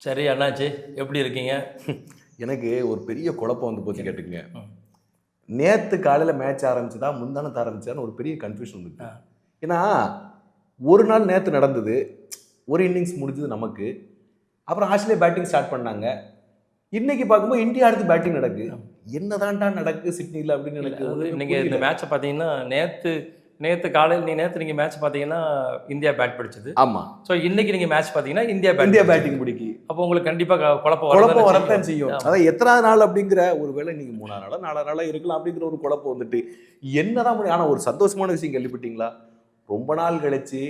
சரி அண்ணாச்சி, எப்படி இருக்கீங்க? எனக்கு ஒரு பெரிய குழப்பம் வந்து போச்சு கேட்டுக்குங்க. ம். நேத்து காலையில மேட்ச் ஆரம்பிச்சதா, முந்தானத்து ஆரம்பிச்சான்னு ஒரு பெரிய கன்ஃப்யூஷன் வந்துருக்கு. ஆ. ஏன்னா, ஒரு நாள் நேத்து நடந்தது. ஒரு இன்னிங்ஸ் முடிஞ்சது நமக்கு. அப்புறம் ஆஸ்திரேலியா பேட்டிங் ஸ்டார்ட் பண்ணாங்க. இன்னைக்கு பார்க்கும்போது இந்தியா அடுத்து பேட்டிங் நடக்கு. ஆமா. என்னதான்டா நடக்குது சிட்னில அப்படின்னு இல்ல எனக்கு அது ஒண்ணுமே நீங்க இந்த புரியல. மேட்ச பார்த்தீங்கன்னா, நேத்து நேத்து காலையில நேத்து நீங்க மேட்ச் பார்த்தீங்கன்னா, இந்தியா பேட் பிடிச்சது. ஆமா. ஸோ இன்னைக்கு நீங்க மேட்ச் பார்த்தீங்கன்னா, இந்தியா இந்தியா பேட் பேட்டிங் பிடிக்கி. அப்போ உங்களுக்கு கண்டிப்பா குழப்பம் குழப்பம் வரத்தானே வரத்தான் செய்யும். ஆமா. அதான் எத்தனாவது நாள் அப்படிங்கிற ஒருவேளை நீங்க 3வது நாளா, 4வது நாளா இருக்கலாம் அப்படிங்கிற ஒரு குழப்பம் வந்துட்டு. என்னதான் முடியும்? ஆனா ஒரு சந்தோஷமான விஷயம் கேள்விப்பட்டீங்களா? ரொம்ப நாள் கழிச்சு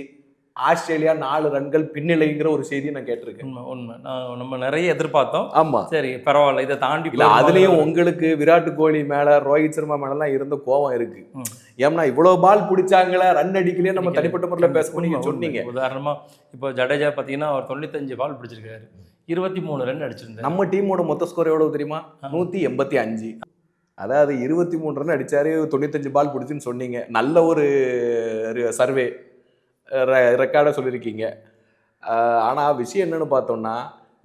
ஆஸ்திரேலியா 4 ரன்கள் பின்னிலைங்கிற ஒரு செய்தியை நான் கேட்டிருக்கேன். உண்ம, உண்ம. நம்ம நெறைய எதிர்பார்த்தோம். ஆமா. சரி பரவால்ல. இத தாண்டி இல்ல அதுலயும் உங்களுக்கு விராட் கோலி மேல, ரோஹித் சர்மா மேலலாம் இருந்த கோவம் இருக்கு. ம். ஏன்னா இவ்வளவு பால் பிடிச்சாங்களே, ரன் அடிக்கலையே நம்ம தனிப்பட்ட முறையில் பேசணும் நீங்க உண்ம, சொன்னீங்க. உண்ம. உதாரணமா இப்போ ஜடேஜா பார்த்தீங்கன்னா, அவர் 95 பால் பிடிச்சிருக்காரு. 23 ரன் அடிச்சிருந்தாரு. நம்ம டீமோட மொத்த ஸ்கோர் எவ்வளவு தெரியுமா? 185. அதாவது 23 ரன் அடிச்சாரு, 95 பால் பிடிச்சுன்னு சொன்னீங்க. நல்ல ஒரு சர்வே ரெக்கார்டை சொல்லியிருக்கீங்க. ஆனா விஷயம் என்னன்னு பார்த்தோம்னா,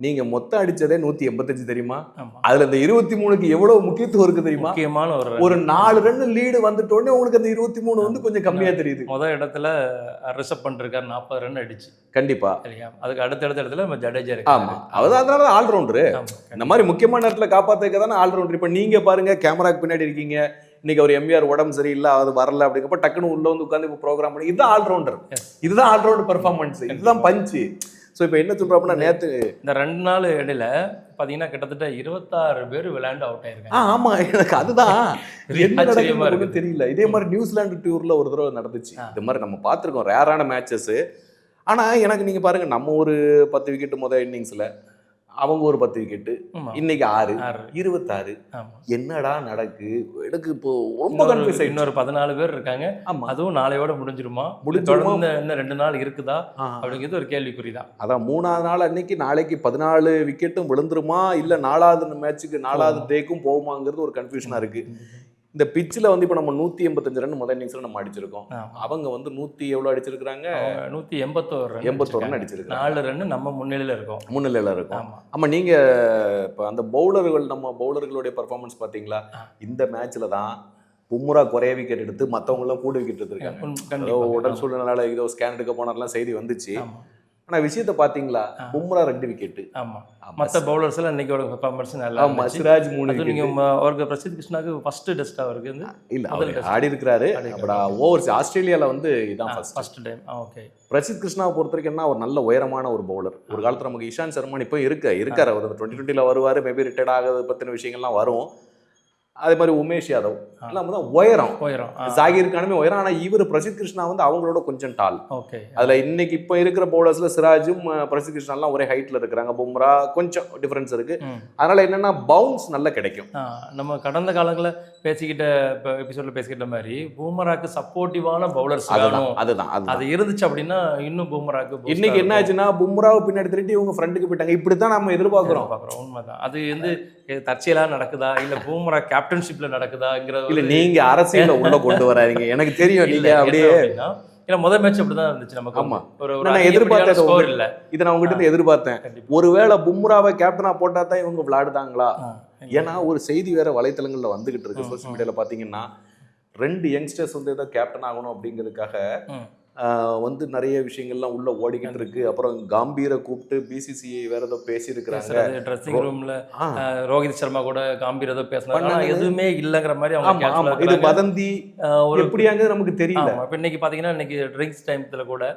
நீங்க மொத்தம் அடிச்சதே 185 தெரியுமா? ஆமா. அதுல இந்த 23க்கு எவ்வளவு முக்கியத்துவம் இருக்கு தெரியுமா? முக்கியமான ஒரு ஒரு 4 ரன் லீடு வந்துட்ட உடனே உங்களுக்கு அந்த 23 வந்து கொஞ்சம் கம்மியா தெரியுது. முதல் இடத்துல ரிஷப் பண்ட் இருக்காரு 40 ரன் அடிச்சு கண்டிப்பா. இல்லையா? அதுக்கு அடுத்த இடத்துல நம்ம ஜடேஜா ஆமா. இருக்காரு. அதனால ஆல்ரவுண்டரு. ஆமா. இந்த மாதிரி முக்கியமான நேரத்துல காப்பாத்துக்க தானே ஆல்ரவுண்டர். இப்ப நீங்க பாருங்க, கேமராக்கு பின்னாடி இருக்கீங்க. இன்னைக்கு அவர் எம்ஆர் உடம்பு சரியில்லை, அது வரல அப்படிங்கப்ப டக்குன்னு உள்ள வந்து உட்காந்து இப்போ ப்ரோக்ராம் பண்ணி இதுதான் ஆல்ரவுண்டர். Yes. இதுதான் ஆல்ரவுண்டர் பெர்ஃபார்மன்ஸ். இதுதான் பஞ்ச். ஸோ இப்போ என்ன சொல்றோம் அப்படின்னா, நேத்து இந்த 2 நாள் இடையில பாத்தீங்கன்னா கிட்டத்தட்ட 26 பேர் விளையாண்டு அவுட் ஆயிருக்காங்க. ஆமா, எனக்கு அதுதான் என்ன ஆச்சரியமா நடக்குதுன்னு இருக்குது. தெரியல. இதே மாதிரி நியூசிலாந்து டூர்ல ஒரு தடவை நடந்துச்சு. இது மாதிரி நம்ம பார்த்திருக்கோம் ரேரான மேட்சஸ். ஆனா எனக்கு நீங்க பாருங்க, நம்ம ஒரு 10 விக்கெட் முதல் இன்னிங்ஸ்ல, அவங்க ஒரு 10 விக்கெட், ஆமா. இன்னைக்கு 6 6. 26. ஆமா. என்னடா நடக்கு? எனக்கு இப்போ ரொம்ப கன்ஃபியூஸ் ஆயிடுச்சு. இன்னொரு 14 பேர் இருக்காங்க. ஆமா. அதுவும் நாளையோட முடிஞ்சிருமா? முடிஞ்சிருமா? தொடர்ந்து இன்னும் 2 நாள் இருக்குதா? ஆ. அப்படிங்கிறது ஒரு கேள்விக்குறிதான். அதான் 3வது நாள் அன்னைக்கு நாளைக்கு 14 விக்கெட்டும் விழுந்துருமா, இல்ல 4வது மேட்சுக்கு 4வது டேக்கும் போகுமாங்கிறது ஒரு கன்ஃபியூஷனா இருக்கு. இந்த பிச்சில் வந்து இப்போ நம்ம 185 ரன் முதல் இன்னிங்ஸ்ல நம்ம அடிச்சிருக்கோம். ஆமா. அவங்க வந்து 100 எவ்வளோ அடிச்சிருக்காங்க? 181 ரன் 81 ரன் அடிச்சிருக்காங்க. 4 ரன் நம்ம முன்னிலையில இருக்கோம். முன்னிலையில இருக்கும். ஆமா. ஆமா, நீங்க இப்போ அந்த நம்ம பவுலர்களுடைய பெர்ஃபார்மன்ஸ் பாத்தீங்களா? இந்த மேட்ச்ல தான் பும்ரா குறைய விக்கெட் எடுத்து மத்தவங்க எல்லாம் கூட விக்கெட் எடுத்திருக்காங்க. ஏதோ கண்டிப்பா. உடல் சூழ்நிலையால ஏதோ ஸ்கேன் எடுக்க போனார்லாம் செய்தி வந்துச்சு. ஆமா. ஆனா விஷயத்தை பாத்தீங்களா? பும்ரா 2 விக்கெட். ஆமா. மத்த பவுலர்ஸ் எல்லாம் இன்னைக்கு பெர்ஃபார்மன்ஸ் நல்லா ஆமா, இருந்துச்சு. சிராஜ் 3 அது நீங்க விக்கெட். அவருக்கு பிரசித் கிருஷ்ணாக்கு ஃபர்ஸ்ட் டெஸ்ட் அவருக்கு வந்து இல்ல முதல் அவர் test. ஆடி இருக்கிறாரு. ஓவர்ஸ் ஆஸ்திரேலியால வந்து இதான் first. First time. Okay. Prasidh கிருஷ்ணாவை பொறுத்த வரைக்கும் என்ன, ஒரு நல்ல உயரமான ஒரு பவுலர். ஒரு காலத்துல நமக்கு இஷாந்த் சர்மா இப்போ இருக்காரு. அவர் 2020ல வருவாரு. மேபி ரிட்டையர்ட் ஆகிறது பத்தின விஷயங்கள்லாம் வரும். அதே மாதிரி உமேஷ் யாதவ் எல்லாம் தான் உயரம். ஜாகிர் கானுமே உயரம். ஆனா இவர் பிரசித் கிருஷ்ணா வந்து அவங்களோட கொஞ்சம் டால். ஓகே. அதுல இன்னைக்கு இப்ப இருக்கிற பவுலர்ஸ்ல சிராஜும் பிரசித் கிருஷ்ணா எல்லாம் ஒரே ஹைட்ல இருக்கிறாங்க. பும்ரா கொஞ்சம் டிஃபரன்ஸ் இருக்கு. அதனால என்னன்னா பவுன்ஸ் நல்லா கிடைக்கும். நம்ம கடந்த காலங்களில் எபிசோட்ல பேசிக்கிட்ட மாதிரி பூமராக்கு சப்போர்ட்டிவான பவுலர்ஸ் அதுதான் அது இருந்துச்சு அப்படின்னா இன்னும் பூமராக்கு இன்னைக்கு என்ன ஆச்சுன்னா, பும்ராவை பின்னாடி திருட்டி இவங்க ஃப்ரண்டுக்கு போயிட்டாங்க. இப்படித்தான் நம்ம எதிர்பார்க்கிறோம். உண்மைதான். அது வந்து தற்செயலா நடக்குதா இல்ல பூமரா கேப்டன்ஷிப்ல நடக்குதாங்கிறது இல்ல நீங்க அரசியல உள்ள கொண்டு வராதீங்க. எனக்கு தெரியும் நீங்க அப்படியே. ஏன்னா முதல் மேட்ச் அப்படிதான் இருந்துச்சு நமக்கு. ஆமா, ஒரு நான் எதிர்பார்த்த ஸ்கோர் இல்ல. இதை நான் உங்ககிட்ட இருந்து எதிர்பார்த்தேன். ஒருவேளை பும்ராவை கேப்டனா போட்டா தான் இவங்க விளையாடுதாங்களா? ஏன்னா ஒரு செய்தி வேற வலைத்தளங்கள்ல வந்துகிட்டு இருக்கு. சோசியல் மீடியால பாத்தீங்கன்னா 2 யங்ஸ்டர்ஸ் வந்து ஏதோ கேப்டன் ஆகணும் அப்படிங்கிறதுக்காக வந்து நிறைய விஷயங்கள்லாம் உள்ள ஓடிக்கிட்டு இருக்கு. அப்புறம் காம்பீரை கூப்பிட்டு பிசிசிஐ வேற ஏதோ பேசி இருக்கிறாங்க. ட்ரெஸ்ஸிங் ரூம்ல ரோஹித் சர்மா கூட காம்பீர் ஏதோ பேசினாங்க. எதுவுமே இல்லங்கிற மாதிரி அவங்க இது வதந்தி எப்படியாங்க நமக்கு தெரியல. இப்ப இன்னைக்கு பாத்தீங்கன்னா இன்னைக்கு ட்ரிங்க்ஸ் டைம்ல கூட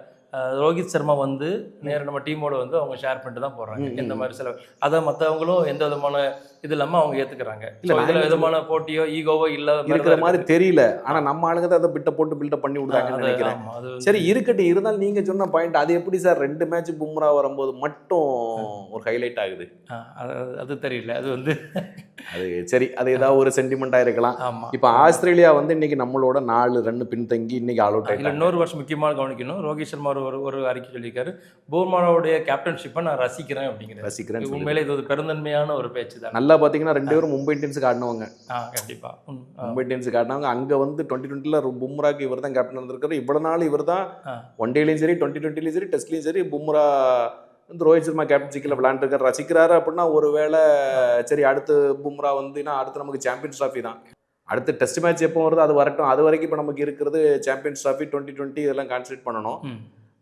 ரோஹித் சர்மா வந்து நேர நம்ம டீமோட வந்து அவங்க ஷேர் பண்ணிட்டு தான் போடுறாங்க. எந்த மாதிரி சில அதை மற்றவங்களும் எந்த விதமான இது இல்லாம அவங்க ஏத்துக்கிறாங்க. இதுல விதமான போட்டியோ ஈகோவோ இல்ல இருக்கிற மாதிரி தெரியல. ஆனா நம்ம ஆளுங்க தான் அதை பில்டப் பண்ணி விடுறாங்கன்னு நினைக்கிறேன். சரி இருக்கட்டும். இருந்தாலும் நீங்க சொன்ன பாயிண்ட், அது எப்படி சார் 2 மேட்ச் பும்ரா வரும்போது மட்டும் ஒரு ஹைலைட் ஆகுது? அது தெரியல. அது வந்து அது சரி, அது ஏதாவது ஒரு சென்டிமெண்டா இருக்கலாம். இப்ப ஆஸ்திரேலியா வந்து இன்னைக்கு நம்மளோட 4 ரன் பின்தங்கி இன்னைக்கு ஆல் அவுட் ஆயிட்டாங்க. இன்னொரு வருஷம் முக்கியமாக கவனிக்கணும். ரோஹித் சர்மா ஒரு அறிக்கை சொல்லியிருக்காரு, பும்ராவுடைய கேப்டன்ஷிப்பை நான் ரசிக்கிறேன் அப்படிங்கிறேன். உண்மையிலே இது ஒரு பெருந்தன்மையான ஒரு பேச்சு தான். நல்லா பாத்தீங்கன்னா 2 பேரும் மும்பை இந்தியன்ஸுக்கு ஆடினவங்க. கண்டிப்பா மும்பை இந்தியன்ஸுக்கு ஆடினவங்க. அங்க வந்து 2020ல பும்ராக்கு இவர் தான் கேப்டன் இருந்திருக்காரு. இவ்வளவு நாள் இவர் தான் ஒன் டேலையும் சரி 2020லையும் சரி டெஸ்ட்லையும் சரி பும்ரா வந்து ரோஹித் சர்மா கேப்டன்சிக்கில் விளையாண்டுருக்காரு, ரசிக்கிறாரு அப்படின்னா ஒருவேளை சரி அடுத்து பும்ரா வந்துன்னா அடுத்து நமக்கு சாம்பியன்ஸ் ட்ராஃபி தான். அடுத்து டெஸ்ட் மேட்ச் எப்போ வருது அது வரட்டும். அது வரைக்கும் இப்போ நமக்கு இருக்கிறது சாம்பியன்ஸ் ட்ராஃபி 2020 இதெல்லாம் கான்சன்ட்ரேட் பண்ணணும்.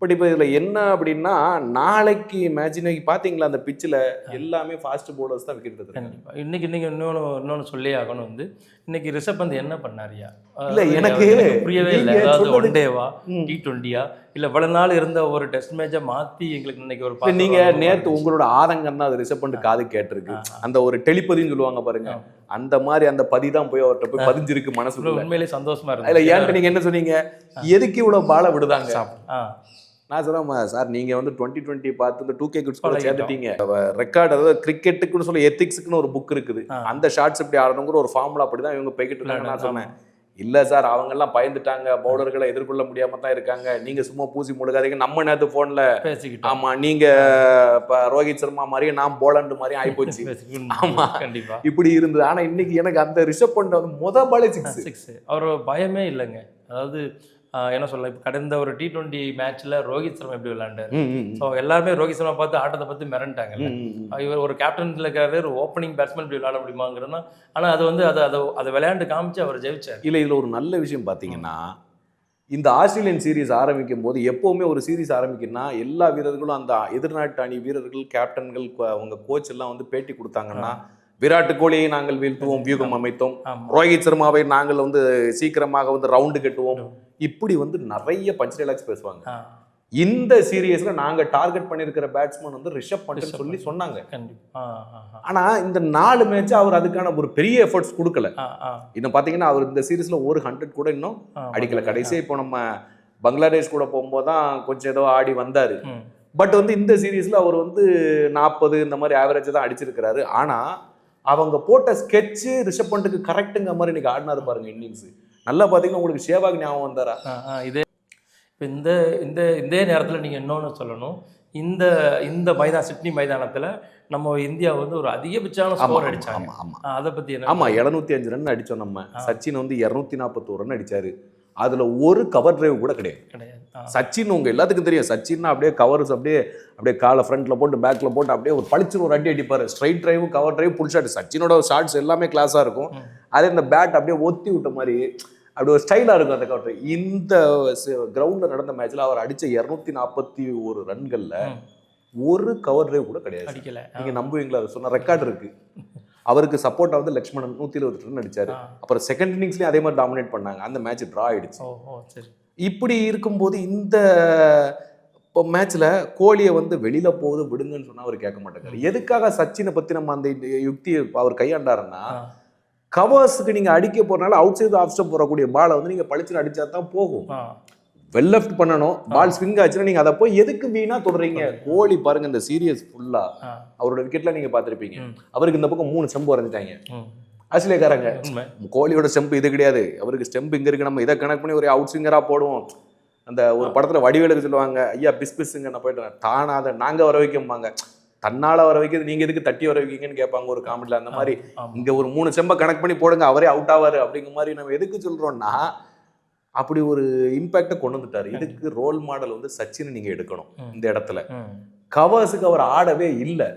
பட் இப்போ இதில் என்ன அப்படின்னா நாளைக்கு மேட்ச் இன்னைக்கு பார்த்தீங்களா அந்த பிச்சில் எல்லாமே ஃபாஸ்ட் பவுலர்ஸ் தான் விக்கெட் எடுத்துருக்காங்க. கண்டிப்பாக இன்னைக்கு இன்னொன்று சொல்லி ஆகணும் வந்து இன்னைக்கு ரிஷப் பந்த் என்ன பண்ணாரியா? இல்லை எனக்கு புரியவே இல்லை. அதாவது ஒன் டேவா T20யா இல்லை இவ்வளவு நாள் இருந்த ஒரு டெஸ்ட் மேட்சை மாற்றி எங்களுக்கு இன்னைக்கு ஒரு நீங்கள் நேற்று உங்களோட ஆதங்கம் தான் அது ரிஷப் பந்த் காது கேட்டிருக்கு. அந்த ஒரு டெலிபதின்னு சொல்லுவாங்க பாருங்க, அந்த மாதிரி அந்த பதி தான் போய் அவர்கிட்ட போய் பதிஞ்சிருக்கு மனசுக்குள்ள. உண்மையிலே சந்தோஷமா இருக்கு. இல்லை ஏன்ட்டு நீங்கள் என்ன சொன்னீங்க, எதுக்கு இவ்வளோ பாலை விடுதாங்க? நான் சொல்றேன் சார், நீங்க வந்து 2020 பார்த்து இந்த 2K கிட்ஸ் கூட சேர்த்துட்டீங்க. ரெக்கார்டு, அதாவது கிரிக்கெட்டுக்குன்னு சொல்லி எத்திக்ஸ்க்குன்னு ஒரு புக் இருக்குது, அந்த ஷாட்ஸ் எப்படி ஆடணுங்கிற ஒரு ஃபார்முலா அப்படிதான் இவங்க போய்கிட்டு இருக்காங்க. நான் சொன்னேன் இல்ல சார் அவங்க எல்லாம் பயந்துட்டாங்க, பவுலர்களை எதிர்கொள்ள முடியாம தான் இருக்காங்க, நீங்க சும்மா பூசி முழுகாதீங்க. நம்ம நேரத்து போன்ல பேசிக்கிட்டோம். ஆமா நீங்க இப்ப ரோஹித் சர்மா மாதிரியும் நான் போலண்ட் மாதிரி ஆயிப்போச்சு. ஆமா கண்டிப்பா இப்படி இருந்தது. ஆனா இன்னைக்கு எனக்கு அந்த ரிஷப் பண்ட் வந்து முத பாலே 6 அவர் பயமே இல்லைங்க. அதாவது என்ன சொல்லலாம், இப்போ கடந்த ஒரு T20 மேட்ச்ல ரோஹித் சர்மா எப்படி விளையாண்டாரு, ஸோ எல்லாருமே ரோஹித் சர்மா பார்த்து ஆட்டத்தை பார்த்து மிரண்டாங்கல்ல. இவர் ஒரு கேப்டன்ல இருக்கிற ஒரு ஓப்பனிங் பேட்ஸ்மேன் இப்படி விளையாட முடியுமாங்கிறதுனா, ஆனால் அது வந்து அதை விளையாண்டு காமிச்சு அவர் ஜெயிச்சார். இல்லை இதில் ஒரு நல்ல விஷயம் பார்த்தீங்கன்னா, இந்த ஆஸ்திரேலியன் சீரீஸ் ஆரம்பிக்கும் போது எப்போவுமே ஒரு சீரீஸ் ஆரம்பிக்குன்னா எல்லா வீரர்களும் அந்த எதிர்நாட்டு அணி வீரர்கள் கேப்டன்கள் அவங்க கோச் எல்லாம் வந்து பேட்டி கொடுத்தாங்கன்னா, விராட் கோலியை நாங்கள் வீழ்த்துவோம், வியூகம் அமைத்தோம், ரோஹித் சர்மாவை நாங்கள் வந்து சீக்கிரமாக வந்து ரவுண்டு கட்டுவோம், இப்படி வந்து நிறைய பஞ்ச் டைலாக்ஸ் பேசுவாங்க. இந்த சீரியஸ்ல நாங்க டார்கெட் பண்ணிருக்கிற பேட்ஸ்மேன் வந்து ரிஷப் பண்ட் சொல்லி சொன்னாங்க. ஆனா இந்த 4 மேட்ச் அவர் அதுக்கான ஒரு பெரிய எஃபர்ட்ஸ் கொடுக்கல. இன்னும் பாத்தீங்கன்னா அவர் இந்த சீரீஸ்ல ஒரு 100 கூட இன்னும் அடிக்கல. கடைசியா இப்போ நம்ம பங்களாதேஷ் கூட போகும்போதுதான் கொஞ்சம் ஏதோ ஆடி வந்தாரு. பட் வந்து இந்த சீரீஸ்ல அவர் வந்து 40 இந்த மாதிரி ஆவரேஜ் தான் அடிச்சிருக்கிறாரு. ஆனா அவங்க போட்ட ஸ்கெட்சு ரிஷப் பண்ட்டுக்கு கரெக்டுங்கிற மாதிரி இன்னைக்கு ஆடினாரு பாருங்க இன்னிங்ஸ். நல்லா பார்த்தீங்கன்னா உங்களுக்கு சேவாக் ஞாபகம் வந்தாரா? இதே இப்போ இந்த நேரத்தில் நீங்கள் இன்னொன்று சொல்லணும், இந்த சிட்னி மைதானத்தில் நம்ம இந்தியா வந்து ஒரு அதிகபட்சமான ஸ்கோர் அடிச்சாங்க. அதை பற்றி என்ன? ஆமாம் 705 ரன் அடித்தோம் நம்ம. சச்சின் வந்து 241 ரன் அடித்தார். அதில் ஒரு கவர் டிரைவ் கூட கிடையாது. சச்சின் உங்க எல்லாத்துக்கும் தெரியும், சச்சின்னா அப்படியே கவர்ஸ் அப்படியே காலை ஃப்ரண்ட்ல போட்டு பேக்ல போட்டு அப்படியே ஒரு பளிச்சுன்னு ஒரு அடி அடிப்பாரு. Straight drive, cover drive, pull shot. சச்சினோட ஷாட்ஸ் எல்லாமே கிளாஸா இருக்கும். அதே இந்த பேட் அப்படியே ஒத்தி விட்ட மாதிரி அப்படி ஒரு ஸ்டைலா இருக்கும் அந்த கவர் டிரைவ். இந்த கிரவுண்ட்ல நடந்த மேட்ச்ல அவர் அடிச்ச 241 ரன்கள்ல ஒரு கவர் டிரைவ் கூட கிடையாது. நீங்க நம்புவீங்களா? அது சொன்ன ரெக்கார்டு இருக்கு. அவருக்கு சப்போர்ட்டா வந்து லக்ஷ்மணன் 120 ரன் அடிச்சாரு. அப்புறம் செகண்ட் இன்னிங்ஸ்லயும் அதே மாதிரி டாமினேட் பண்ணாங்க. அந்த மேட்ச் டிரா ஆயிடுச்சு. இப்படி இருக்கும்போது இந்த மேட்ச்ல கோலியை வந்து வெளியில போகுது விடுங்கன்னு சொன்னா அவர் கேட்க மாட்டேங்கிறாரு. எதுக்காக சச்சினை பத்தி நம்ம அந்த யுக்தியை அவர் கையாண்டாருன்னா, கவர்ஸுக்கு நீங்க அடிக்க போறதுனால அவுட் சைடு ஆஃப் ஸ்டம்ப் போறக்கூடிய பாலை வந்து நீங்க பளிச்சுன்னு அடிச்சா தான் போகும். வெல் லெஃப்ட் பண்ணணும், பால் ஸ்விங் ஆச்சுன்னா நீங்க அதை போய் எதுக்கு வீணா தொடறீங்க? கோலி பாருங்க இந்த சீரியஸ் ஃபுல்லா அவரோட விக்கெட்ல நீங்க பாத்திருப்பீங்க, அவருக்கு இந்த பக்கம் 3 ஸ்டெம்ப் வரைஞ்சிட்டாங்க ஆஸ்திரேலியாக்காரங்க. கோலியோட ஸ்டெம்ப் இது கிடையாது, அவருக்கு ஸ்டெம்ப் இங்க இருக்கு, நம்ம இதை கனெக்ட் பண்ணி ஒரு அவுட் ஸ்விங்கரா போடுவோம். அந்த ஒரு படத்துல வடிவேலுக்கு சொல்லுவாங்க, ஐயா பிஸ்பிஸ்ங்க நான் போயிட்டு தானா அதை நாங்க வர வைக்கம்பாங்க, தன்னால வர வைக்கிறது நீங்க எதுக்கு தட்டி வர வைக்கீங்கன்னு கேட்பாங்க ஒரு காமெடியில. அந்த மாதிரி இங்க ஒரு 3 ஸ்டெம்பை கனெக்ட் பண்ணி போடுங்க, அவரே அவுட் ஆவாரு அப்படிங்கிற மாதிரி நம்ம எதுக்கு சொல்றோம்னா, அப்படி ஒரு இம்பாக்டை கொண்டு வந்துட்டாரு. இதுக்கு ரோல் மாடல் வந்து சச்சினை நீங்க எடுக்கணும். இந்த இடத்துல கவர்ஸுக்கு அவர் ஆடவே இல்லை.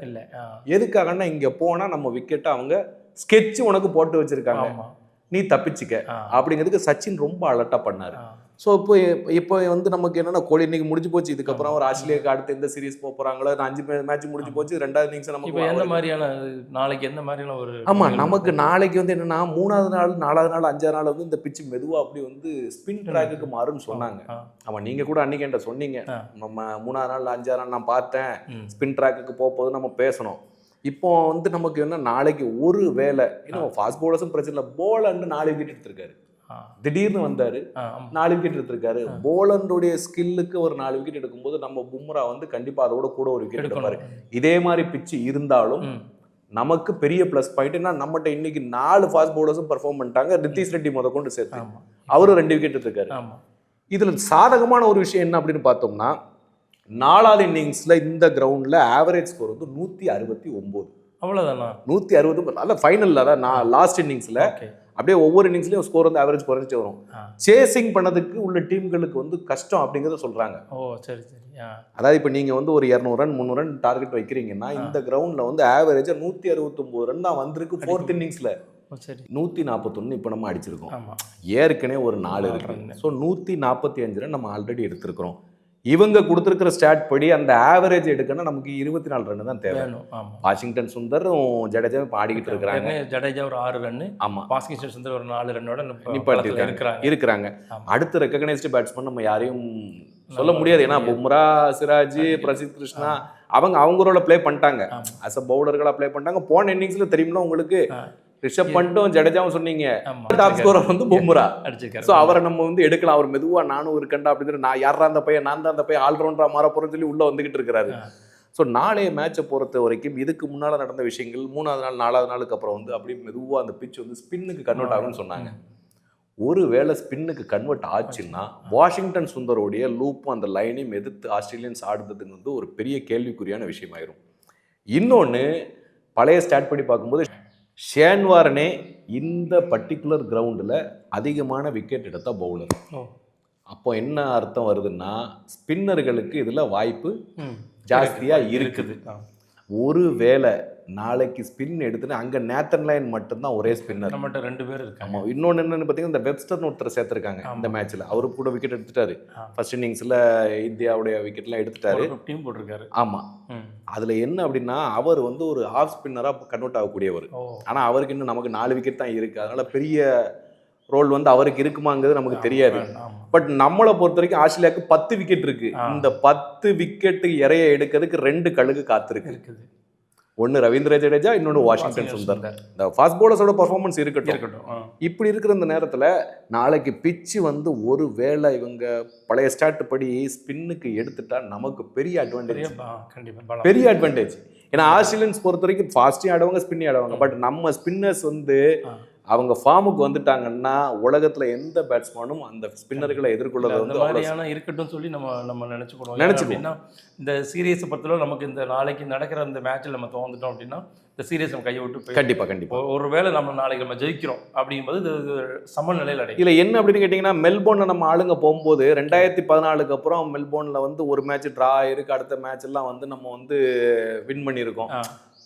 எதுக்காகன்னா இங்க போனா நம்ம விக்கெட்டை அவங்க ஸ்கெட்ச் உனக்கு போட்டு வச்சிருக்காங்க, நீ தப்பிச்சுக்க அப்படிங்கிறதுக்கு சச்சின் ரொம்ப அலர்ட்டா பண்ணாரு. ஸோ இப்போ வந்து நமக்கு என்னன்னா, கோலி இன்னைக்கு முடிஞ்சு போச்சு, இதுக்கப்புறம் ஒரு ஆஸ்திரேலியாவுக்கு அடுத்து எந்த சீரீஸ் போறாங்களோ, 5 மேட்ச் முடிஞ்சு போச்சு, 2வது இன்னிங்ஸ் நமக்கு எந்த மாதிரியான நாளைக்கு எந்த மாதிரியான ஒரு நமக்கு நாளைக்கு வந்து என்னன்னா 3வது நாள் 4வது நாள் 5வது நாள் வந்து இந்த பிச்சு மெதுவா அப்படி வந்து ஸ்பின் ட்ராக்குக்கு மாறும்னு சொன்னாங்க. ஆமா நீங்க கூட அன்னைக்கு என்கிட்ட சொன்னீங்க, நம்ம 3வது நாள் 5வது நாள் நான் பார்த்தேன் ஸ்பின் ட்ராக்குக்கு போகும்போது நம்ம பேசணும். இப்போ வந்து நமக்கு என்ன, நாளைக்கு ஒரு வேலை இன்னும் ஃபாஸ்ட் பவுலர்ஸும் பிரச்சனை இல்லை, போலண்ட் 4 விக்கெட் எடுத்திருக்காரு, திடீர்னு வந்தாரு 4 விக்கெட் எடுத்திருக்காரு. போலண்டுடைய ஸ்கில்லுக்கு ஒரு 4 விக்கெட் எடுக்கும்போது நம்ம பும்ரா வந்து கண்டிப்பா அதோட கூட ஒரு விக்கெட் எடுப்பாரு. இதே மாதிரி பிச்சு இருந்தாலும் நமக்கு பெரிய பிளஸ் பாயிண்ட் என்ன, நம்மகிட்ட இன்னைக்கு 4 ஃபாஸ்ட் பவுலர்ஸும் பெர்ஃபார்ம் பண்ணிட்டாங்க, நிதிஷ் ரெட்டி முத கொண்டு சேர்த்து அவரும் 2 விக்கெட் எடுத்திருக்காரு. இதுல சாதகமான ஒரு விஷயம் என்ன அப்படின்னு பார்த்தோம்னா, 4வது இன்னிங்ஸ்ல இந்த கிரவுண்ட்ல ஆவரேஜ் ஸ்கோர் வந்து 169. அவ்வளவுதானா? 160 அல்ல ஃபைனல்ல தான் லாஸ்ட் இன்னிங்ஸ்ல அப்படியே ஒவ்வொரு இன்னிங்ஸ்லயும் ஸ்கோர் வந்து ஆவரேஜ் குறைஞ்சிட்டே வரும். சேசிங் பண்ணதுக்கு உள்ள டீம்களுக்கு வந்து கஷ்டம் அப்படிங்கிறத சொல்றாங்க. சரி சரி. அதாவது இப்போ நீங்க வந்து ஒரு 200 ரன் 300 ரன் டார்கெட் வைக்கிறீங்கன்னா இந்த கிரவுண்ட்ல வந்து ஆவரேஜா 169 ரன் தான் வந்திருக்கு 4th இன்னிங்ஸ்ல. 141 இப்போ நம்ம அடிச்சிருக்கோம். ஏற்கனவே ஒரு 4 இருக்கு. ஸோ 145 ரன் நம்ம ஆல்ரெடி எடுத்திருக்கிறோம். இவங்க கொடுத்துருக்கிற ஸ்டாட் படி அந்த ஆவரேஜ் எடுக்கணும் நமக்கு 24 ரன் தான் தேவை. வாஷிங்டன் சுந்தரும் ஜடேஜா இப்போ ஆடிக்கிட்டு இருக்கிறாங்க. ஜடேஜா ஒரு 6 ரன். ஆமா, வாஷிங்டன் சுந்தர் ஒரு 4 ரன்னோட இருக்கிறாங்க. அடுத்த ரெகக்னைஸ்டு பேட்ஸ்மேன் நம்ம யாரையும் சொல்ல முடியாது. ஏன்னா பும்ரா, சிராஜ், பிரசித் கிருஷ்ணா அவங்களோட ப்ளே பண்ணிட்டாங்க. அஸ் அ பவுலர்களா ப்ளே பண்ணிட்டாங்க. போன இன்னிங்ஸ்ல தெரியும்னா உங்களுக்கு ரிஷப் பண்டும் ஜடேஜாவும் சொன்னீங்க. டாப் ஸ்கோரர் வந்து பும்ரா அடிச்சிருக்காரு. ஸோ அவரை நம்ம வந்து எடுக்கலாம். அவர் மெதுவா நானும் இருக்கண்டா அப்படின்னு நான் யாரா அந்த பையன் நான் தான் அந்த பையன் ஆல்ரவுண்டரா மாற போறேன்னு சொல்லி உள்ள வந்துகிட்டு இருக்கிறாரு. ஸோ நாளைய மேட்சை பொறுத்த வரைக்கும் இதுக்கு முன்னால் நடந்த விஷயங்கள் 3வது நாள் 4வது நாளுக்கு அப்புறம் வந்து அப்படியே மெதுவாக அந்த பிச் வந்து ஸ்பின்னுக்கு கன்வெர்ட் ஆகும்னு சொன்னாங்க. ஒருவேளை ஸ்பின்னுக்கு கன்வெர்ட் ஆச்சுன்னா வாஷிங்டன் சுந்தரோடைய லூப்பும் அந்த லைனையும் எதிர்த்து ஆஸ்திரேலியன்ஸ் ஆடுறதுக்கு வந்து ஒரு பெரிய கேள்விக்குறியான விஷயமாயிரும். இன்னொன்று பழைய ஸ்டாட் படி பார்க்கும்போது ஷேன் வார்னே இந்த பர்டிகுலர் கிரவுண்டில் அதிகமான விக்கெட் எடுத்த பவுலர். அப்போ என்ன அர்த்தம் வருதுன்னா ஸ்பின்னர்களுக்கு இதில் வாய்ப்பு ஜாஸ்தியாக இருக்குது. ஒருவேளை நாளைக்கு ஸ்பின் எடுத்துட்டு அங்கே நேத்தன் லைன் மட்டும்தான் ஒரே ஸ்பின்னர், நம்மகிட்ட 2 பேர் இருக்காங்க. ஆமாம். இன்னொன்று என்னன்னு பார்த்தீங்கன்னா இந்த வெப்ஸ்டர்னு ஒருத்தர் சேர்த்துருக்காங்க இந்த மேட்ச்சில். அவரு கூட விக்கெட் எடுத்துட்டாரு. ஃபர்ஸ்ட் இன்னிங்ஸில் இந்தியாவுடைய விக்கெட்லாம் எடுத்துட்டாரு. டீம் போட்டிருக்காரு. ஆமாம். அதில் என்ன அப்படின்னா அவர் வந்து ஒரு ஆஃப் ஸ்பின்னராக கன்வெர்ட் ஆகக்கூடியவர். ஆனால் அவருக்கு இன்னும் நமக்கு 4 விக்கெட் தான் இருக்குது. அதனால் பெரிய ரோல் வந்து அவருக்கு இருக்குமாங்கிறது நமக்கு தெரியாது. பட் நம்மளை பொறுத்த வரைக்கும் ஆஸ்திரேலியாவுக்கு 10 விக்கெட் இருக்கு. இந்த 10 விக்கெட்டு இறைய எடுக்கிறதுக்கு 2 கழுகு காத்திருக்கு. ஒன்று ரவீந்திர ஜடேஜா, இன்னொன்று வாஷிங்டன் சுந்தர். இந்த ஃபாஸ்ட் பவுலர்ஸோட பர்ஃபார்மன்ஸ் இருக்கட்டும். இப்படி இருக்கிற இந்த நேரத்தில் நாளைக்கு பிச்சு வந்து ஒரு வேளை இவங்க பழைய ஸ்டாட் படி ஸ்பின்னுக்கு எடுத்துட்டா நமக்கு பெரிய அட்வான்டேஜ். பெரிய அட்வான்டேஜ். ஏன்னா ஆஸ்திரேலியன்ஸ் பொறுத்த வரைக்கும் ஃபாஸ்ட்டையும் ஆடுவாங்க, ஸ்பின்னையும் ஆடுவாங்க. பட் நம்ம ஸ்பின்னர்ஸ் வந்து அவங்க ஃபார்முக்கு வந்துட்டாங்கன்னா உலகத்துல எந்த பேட்ஸ்மேனும் அந்த ஸ்பின்னர்களை எதிர்கொள்றது வந்து மாதிரியான இருக்கட்டும் சொல்லி நம்ம நினைச்சுக்கணும். இந்த சீரியஸை பொறுத்தளவு நமக்கு இந்த நாளைக்கு நடக்கிற அந்த மேட்சில் நம்ம தோந்துட்டோம் அப்படின்னா இந்த சீரியஸ் நம்ம கையை விட்டு கண்டிப்பா ஒருவேளை நம்ம நாளைக்கு நம்ம ஜெயிக்கிறோம் அப்படிங்கும்போது இது சமநிலையில் அடையும். இல்லை என்ன அப்படின்னு கேட்டிங்கன்னா மெல்போர்னில் நம்ம ஆளுங்க போகும்போது 2014 அப்புறம் மெல்போர்னில் வந்து ஒரு மேட்ச் ட்ரா இருக்கு. அடுத்த மேட்ச் எல்லாம் வந்து நம்ம வந்து வின் பண்ணியிருக்கோம்.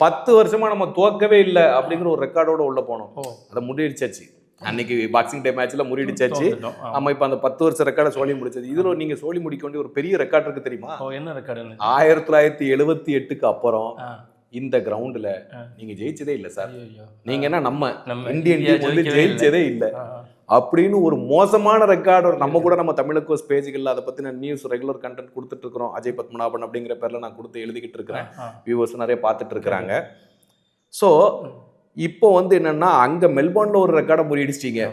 10 வருஷமா நம்ம தோக்கவே இல்லை அப்படிங்கிற ஒரு ரெக்கார்டோட உள்ள போனோம். அதை முறியடிச்சாச்சு அன்னைக்கு பாக்ஸிங் டே மேட்ச்ல முறியடிச்சாச்சு. நம்ம இப்ப அந்த 10 வருஷ ரெக்கார்டை சோழி முடிச்சது. இதுல நீங்க சோழி முடிக்க வேண்டிய ஒரு பெரிய ரெக்கார்ட் இருக்கு தெரியுமா? என்ன ரெக்கார்டு? 1978க்கு அப்புறம் இந்த கிரவுண்ட்ல நீங்க ஜெயிச்சதே இல்லை சார். நீங்க என்ன நம்ம இந்தியன் டீம் வந்து ஜெயிச்சதே இல்லை அப்படின்னு ஒரு மோசமான ரெக்கார்டு. நம்ம கூட நம்ம தமிழக்கோஸ் பேஜுகள்ல அதை பத்தின நியூஸ் ரெகுலர் கண்டென்ட் கொடுத்துட்டு இருக்கிறோம். அஜய் பத்மநாபன் அப்படிங்கிற பேர்ல நான் கொடுத்து எழுதிக்கிட்டு இருக்கிறேன். வியூவர்ஸ் நிறைய பார்த்துட்டு இருக்கிறாங்க. ஸோ இப்போ வந்து என்னன்னா அங்க மெல்போர்ன்ல ஒரு ரெக்கார்டை முறியடிச்சிட்டீங்க.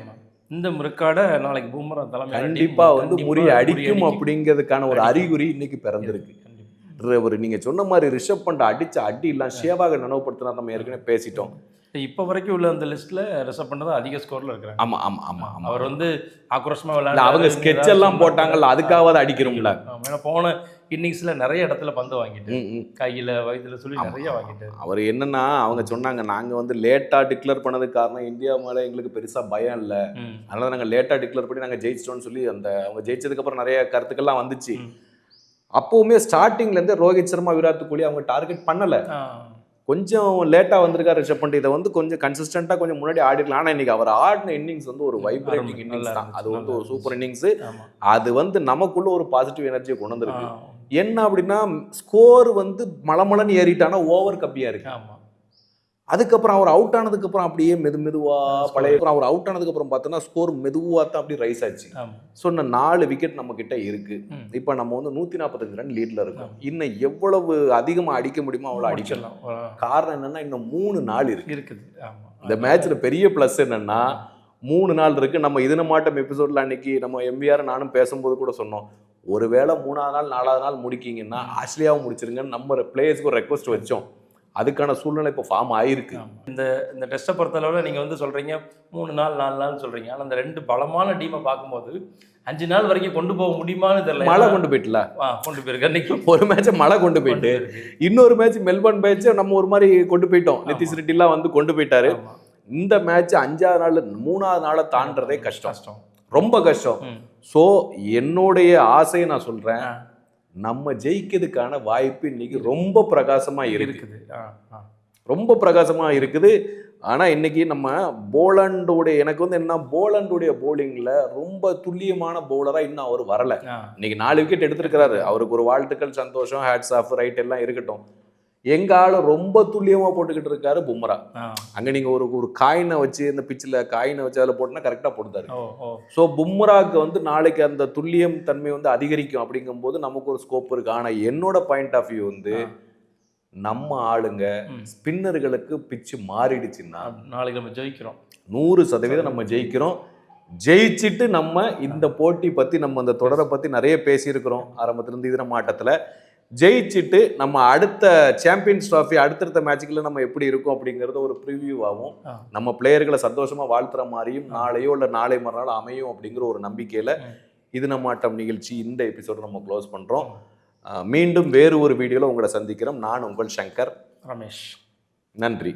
இந்த ரெக்கார்டை நாளைக்கு பும்ரா தலைமை கண்டிப்பா வந்து அடிக்கும் அப்படிங்கிறதுக்கான ஒரு அறிகுறி இன்னைக்கு பிறந்திருக்கு. ஒரு நீங்க சொன்ன மாதிரி ரிஷப் பண்ட் அடிச்ச அடி எல்லாம் ஷேவாக நினைவுபடுத்தினா நம்ம ஏற்கனவே பேசிட்டோம். இப்போ வரைக்கும் உள்ள அந்த லிஸ்ட்ல ரிஷப் பண்ட் தான் அதிக ஸ்கோர்ல இருக்காங்க. ஆமா ஆமா ஆமா அவர் வந்து ஆக்ரோஷமா விளையாட அவங்க ஸ்கெட்ச் எல்லாம் போட்டாங்கல்ல, அதுக்காவது அடிக்கிறோம்ல. போன இன்னிங்ஸ்ல நிறைய இடத்துல பந்து வாங்கிட்டு கையில வயதுல சொல்லி நிறைய வாங்கிட்டு அவர் என்னன்னா அவங்க சொன்னாங்க நாங்க வந்து லேட்டா டிக்ளேர் பண்ணதுக்கு காரணம் இந்தியா மேல எங்களுக்கு பெருசா பயம் இல்ல, அதனால நாங்க லேட்டா டிக்ளேர் பண்ணி நாங்க ஜெயிச்சிட்டோம்னு சொல்லி அந்த அவங்க ஜெயிச்சதுக்கு அப்புறம் நிறைய கருத்துக்கள்லாம் வந்துச்சு. அப்பவுமே ஸ்டார்டிங்ல இருந்து ரோஹித் சர்மா, விராட் கோலி அவங்க டார்கெட் பண்ணல. கொஞ்சம் லேட்டா வந்திருக்காரு ரிஷப் பண்ட். இதை வந்து கொஞ்சம் கன்சிஸ்டன்டா கொஞ்சம் முன்னாடி ஆடிக்கலாம். ஆனா இன்னைக்கு அவர் ஆடின இன்னிங்ஸ் வந்து ஒரு வைப்ரேட்டிங் இன்னிங்ஸ் தான். அது வந்து ஒரு சூப்பர் இன்னிங்ஸ். அது வந்து நமக்குள்ள ஒரு பாசிட்டிவ் எனர்ஜியை கொண்டு வந்திருக்கு. என்ன அப்படின்னா ஸ்கோர் வந்து மலமலன்னு ஏறிட்டானா ஓவர் கம்மியா இருக்கு. அதுக்கப்புறம் அவர் அவுட் ஆனதுக்கு அப்புறம் அப்படியே மெதுவா பழைய அவர் அவுட் ஆனதுக்கு அப்புறம் பார்த்தோன்னா ஸ்கோர் மெதுவா தான் அப்படி ரைஸ் ஆச்சு. சொன்ன 4 விக்கெட் நம்ம கிட்ட இருக்கு. இப்ப நம்ம வந்து 145 ரன் லீட்ல இருக்கோம். இன்னும் எவ்வளவு அதிகமா அடிக்க முடியுமோ அவ்வளவு அடிக்கலாம். காரணம் என்னன்னா இன்னும் 3 நாள் இருக்குது. இந்த மேட்ச்ல பெரிய பிளஸ் என்னன்னா 3 நாள் இருக்கு. நம்ம இதுன மாட்டம் எபிசோட்ல அன்னைக்கு நம்ம எம்பிஆர் நானும் பேசும்போது கூட சொன்னோம், ஒருவேளை 3ஆவது நாள் 4ஆவது நாள் முடிக்கிங்கன்னா ஆஸ்திரேலியாவும் முடிச்சிருங்கன்னு நம்ம பிளேயர்ஸ்க்கு ஒரு ரெக்வஸ்ட் வச்சோம். அதுக்கான சூழ்நிலை இப்போ ஃபார்ம் ஆயிருக்கு. இந்த டெஸ்ட்டை பொறுத்தளவில் நீங்கள் வந்து சொல்கிறீங்க 3 நாள் 4 நாள் சொல்கிறீங்க. ஆனால் அந்த 2 பலமான டீமை பார்க்கும்போது 5 நாள் வரைக்கும் கொண்டு போக முடியுமான்னு தெரியல. மழை கொண்டு போயிட்டுல கொண்டு போயிருக்கு. அன்னைக்கு ஒரு மேட்சை மழை கொண்டு போயிட்டு இன்னொரு மேட்ச் மெல்பர்ன் மேட்ச் நம்ம ஒரு மாதிரி கொண்டு போயிட்டோம். நிதிஷ் ரெட்டிலாம் வந்து கொண்டு போயிட்டாரு. இந்த மேட்ச் 5வது நாள் 3வது நாளை தாண்டறதே கஷ்டம், ரொம்ப கஷ்டம். ஸோ என்னுடைய ஆசையை நான் சொல்றேன், நம்ம ஜெயிக்கிறதுக்கான வாய்ப்பு இன்னைக்கு ரொம்ப பிரகாசமா இருக்குது, ரொம்ப பிரகாசமா இருக்குது. ஆனா இன்னைக்கு நம்ம போலண்டோடைய எனக்கு வந்து என்ன போலண்டுடைய போலிங்ல ரொம்ப துல்லியமான பவுலரா இன்னும் அவர் வரல. இன்னைக்கு 4 விக்கெட் எடுத்திருக்கிறாரு, அவருக்கு ஒரு வாழ்த்துக்கள், சந்தோஷம், ஹேட்ஸ் ஆஃப், ரைட் எல்லாம் இருக்கட்டும். எங்க ஆளு ரொம்ப துல்லியமா போட்டுக்கிட்டு இருக்காரு பும்ரா. அங்க நீங்க ஒரு காயினை வச்சு இந்த பிச்சில் காயினை வச்சு அதில் போட்டுனா கரெக்டா போட்டுதாரு. ஸோ பும்ராக்கு வந்து நாளைக்கு அந்த துல்லியம் தன்மை வந்து அதிகரிக்கும். அப்படிங்கும்போது நமக்கு ஒரு ஸ்கோப் இருக்கு. ஆனா என்னோட பாயிண்ட் ஆஃப் வியூ வந்து நம்ம ஆளுங்க ஸ்பின்னர்களுக்கு பிச்சு மாறிடுச்சுன்னா நாளைக்கு நம்ம ஜெயிக்கிறோம், 100% நம்ம ஜெயிக்கிறோம். ஜெயிச்சுட்டு நம்ம இந்த போட்டி பத்தி நம்ம அந்த தொடரை பத்தி நிறைய பேசியிருக்கிறோம் ஆரம்பத்திலிருந்து. இது நம்ம ஆட்டத்துல ஜெயிச்சுட்டு நம்ம அடுத்த சாம்பியன்ஸ் ட்ராஃபி அடுத்தடுத்த மேட்சுக்குள்ள நம்ம எப்படி இருக்கும் அப்படிங்கறது ஒரு ப்ரிவியூவாகவும் நம்ம பிளேயர்களை சந்தோஷமா வாழ்த்துற மாதிரியும் நாளையோ இல்லை நாளை மறுநாள் அமையும் அப்படிங்கிற ஒரு நம்பிக்கையில இது நம்ம ஆட்டம் நிகழ்ச்சி இந்த எபிசோட நம்ம க்ளோஸ் பண்றோம். மீண்டும் வேறு ஒரு வீடியோல உங்களை சந்திக்கிறோம். நான் உங்கள் சங்கர் ரமேஷ். நன்றி.